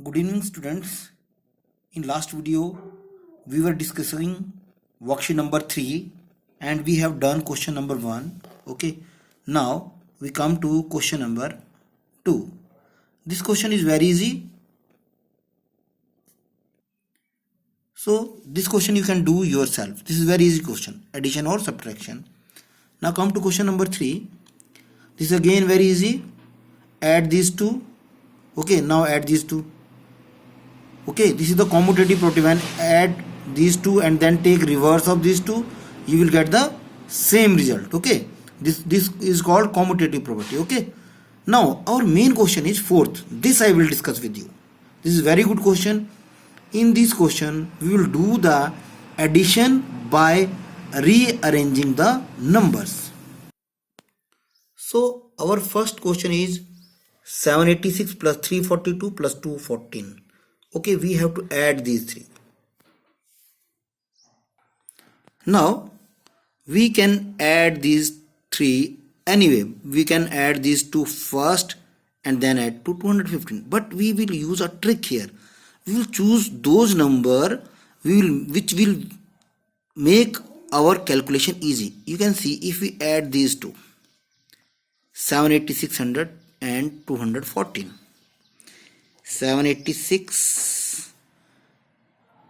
Good evening students. In last video we were discussing worksheet number 3 and we have done question number 1. Okay. Now we come to question number 2. This question is very easy. So this question you can do yourself. This is very easy question. Addition or subtraction. Now come to question number 3. This is again very easy. Add these two. Okay. Now add these two. Okay, this is the commutative property. When add these two and then take reverse of these two, you will get the same result. Okay, this is called commutative property. Okay, now our main question is fourth. This I will discuss with you. This is very good question. In this question we will do the addition by rearranging the numbers. So our first question is 786 plus 342 plus 214. Okay, we have to add these three. Now we can add these three anyway. We can add these two first and then add to 215. But we will use a trick here. We will choose those number which will make our calculation easy. You can see if we add these two, 786 and 214. 786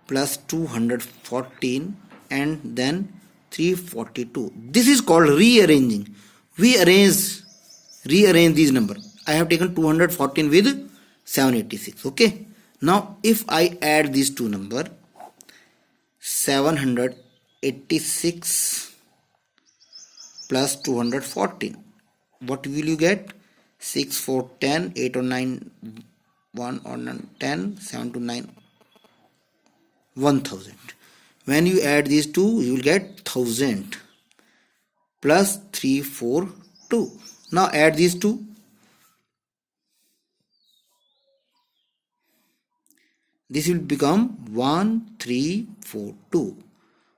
plus 214 and then 342. This is called rearranging. We rearrange these number. I have taken 214 with 786. Okay. Now if I add these two number, 786 plus 214, what will you get? 6, 4, 10, 8 or 9, 1 or 10, 7 to 9, 1000. When you add these two, you will get 1000 plus 3, 4, 2. Now add these two. This will become 1, 3, 4, 2.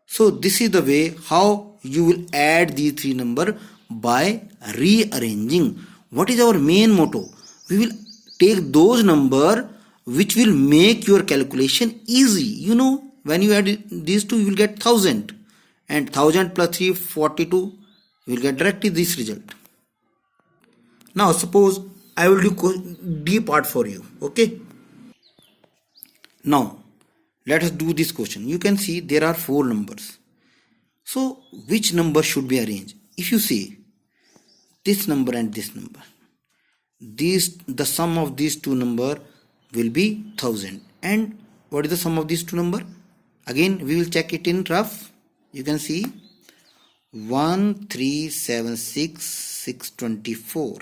So this is the way how you will add these three number by rearranging. What is our main motto? We will take those number which will make your calculation easy. You know, when you add these two, you will get 1000, and 1000 plus 342, you will get directly this result. Now suppose I will do D part for you. Okay. Now let us do this question. You can see there are 4 numbers. So which number should be arranged? If you see this number and this number, the sum of these two number will be 1000. And what is the sum of these two number? Again we will check it in rough. You can see 1376 624,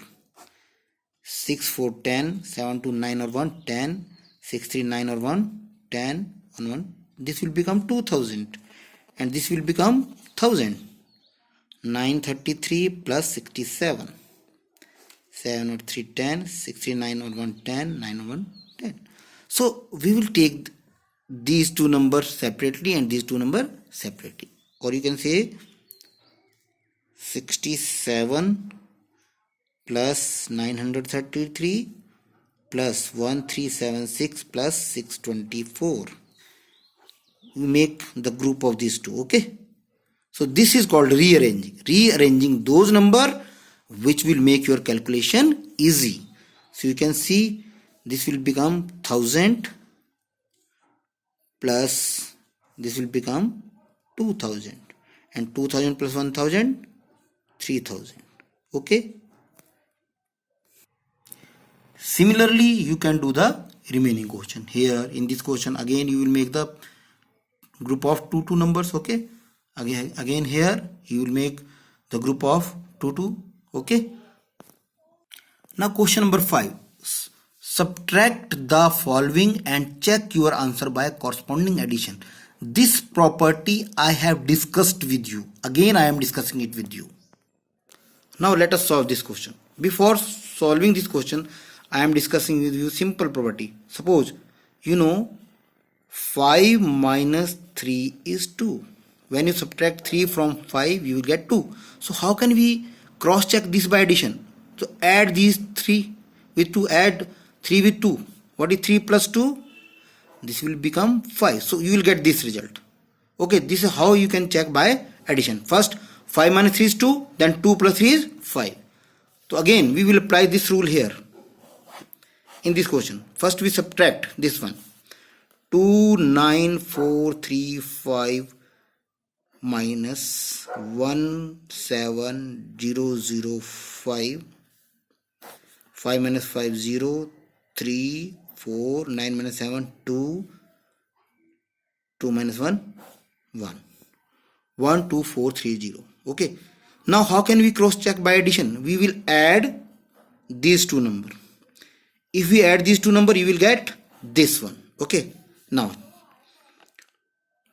6410, 729 or 1 10, 639 or 1 10 1 1. This will become 2000 and this will become 1000. 933 plus 67, 7 or 3 10, 69 or 1 10, 9 or 1 10. So we will take these two numbers separately and these two numbers separately, or you can say 67 plus 933 plus 1376 plus 624. We make the group of these two. Okay, so this is called rearranging those number which will make your calculation easy. So you can see this will become 1000 plus this will become 2000, and 2000 plus 1000, 3000. Okay. Similarly, you can do the remaining question. Here in this question again you will make the group of two numbers. Okay. Again here you will make the group of 2. Okay. Now question number 5. Subtract the following and check your answer by corresponding addition. This property I have discussed with you. Again I am discussing it with you. Now let us solve this question. Before solving this question, I am discussing with you simple property. Suppose you know 5 minus 3 is 2. When you subtract 3 from 5, you will get 2. So how can we cross check this by addition? So add these 3 with 2, add 3 with 2. What is 3 plus 2? This will become 5. So you will get this result. Okay, this is how you can check by addition. First 5 minus 3 is 2, then 2 plus 3 is 5. So again we will apply this rule here in this question. First we subtract this one. 29435 minus 17005. 5 minus 5 0, 3 4, 9 minus 7 2, 2 minus 1 1, 12430. Okay, now how can we cross check by addition? We will add these two numbers. If we add these two numbers, you will get this one. Okay, now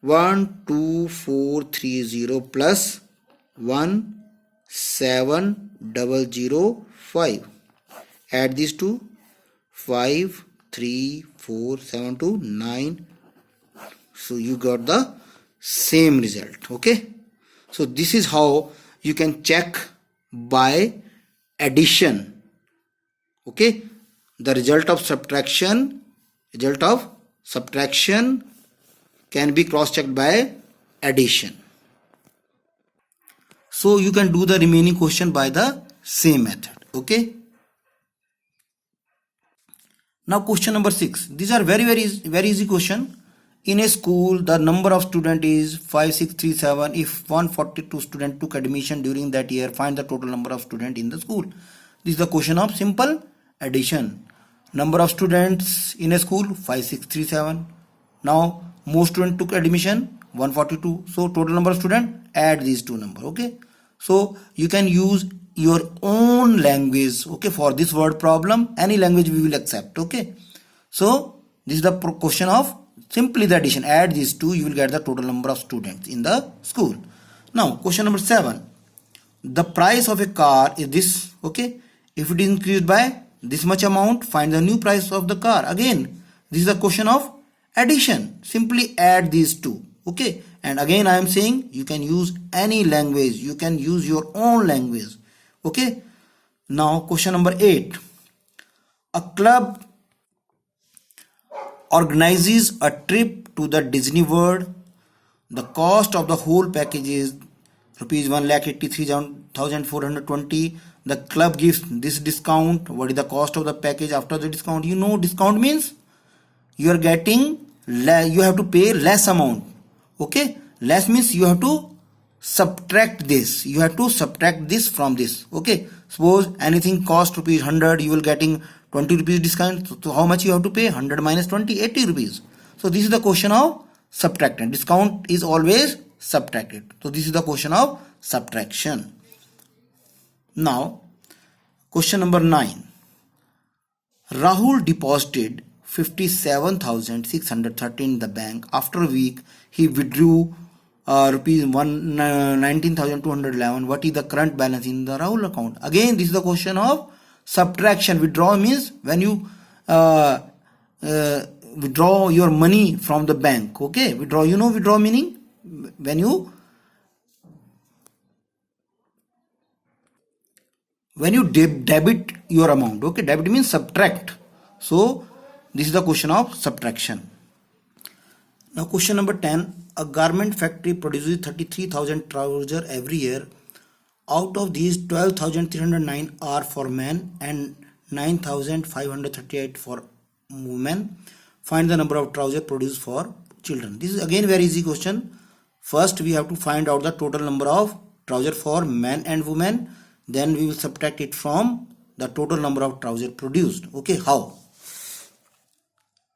12430 plus 17005. Add these two. 5 3 4 7 2 9. So you got the same result. Okay, so this is how you can check by addition. Okay, the result of subtraction can be cross checked by addition. So you can do the remaining question by the same method. Okay, now question number 6. These are very easy question. In a school, the number of students is 5637. If 142 students took admission during that year, find the total number of students in the school. This is the question of simple addition. Number of students in a school 5637. Now most students took admission 142. So total number of students, add these two numbers. Okay, so you can use your own language. Okay, for this word problem, any language we will accept. Okay, so this is the question of simply the addition. Add these two, you will get the total number of students in the school. Now question number 7. The price of a car is this. Okay, if it is increased by this much amount, find the new price of the car. Again, this is the question of addition. Simply add these two. Okay, and again I am saying you can use any language, you can use your own language. Okay, now question number 8. A club organizes a trip to the Disney World. The cost of the whole package is rupees 1,83,420. The club gives this discount. What is the cost of the package after the discount? You know, discount means you are getting, you have to pay less amount. Okay, less means you have to subtract this. You have to subtract this from this. Okay, suppose anything cost rupees 100, you will getting 20 rupees discount. So how much you have to pay? 100 minus 20, 80 rupees. So this is the question of subtraction. Discount is always subtracted. So this is the question of subtraction. Now question number 9. Rahul deposited 57,613 in the bank. After a week he withdrew rupees 19,211. What is the current balance in the Rahul account? Again, this is the question of subtraction. Withdraw means when you withdraw your money from the bank. Okay, withdraw, you know withdraw meaning when you debit your amount. Okay, debit means subtract. So this is the question of subtraction. Now question number 10. A garment factory produces 33,000 trousers every year. Out of these, 12,309 are for men and 9,538 for women. Find the number of trousers produced for children. This is again very easy question. First we have to find out the total number of trousers for men and women. Then we will subtract it from the total number of trousers produced. Okay, how?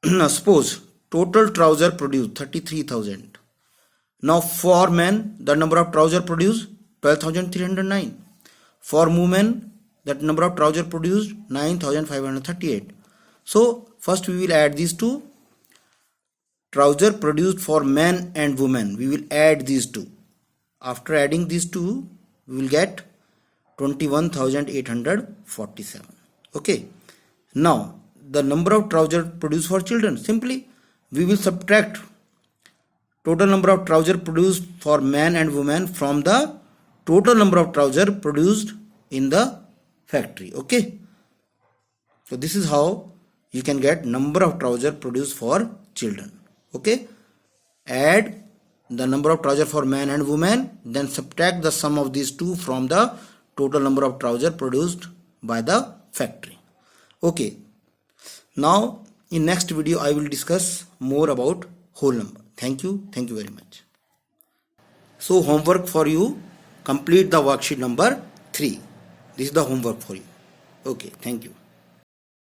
Now suppose total trousers produced 33,000. Now for men, the number of trousers produced 12,309. For women, that number of trousers produced 9,538. So first we will add these two. Trousers produced for men and women. We will add these two. After adding these two, we will get 21,847. Okay. Now the number of trousers produced for children. Simply we will subtract total number of trousers produced for men and women from the total number of trousers produced in the factory. Okay, so this is how you can get number of trousers produced for children. Okay, add the number of trousers for man and woman, then subtract the sum of these two from the total number of trousers produced by the factory. Okay, now in next video I will discuss more about whole number. Thank you very much. So homework for you, complete the worksheet number 3. This is the homework for you. Okay, thank you.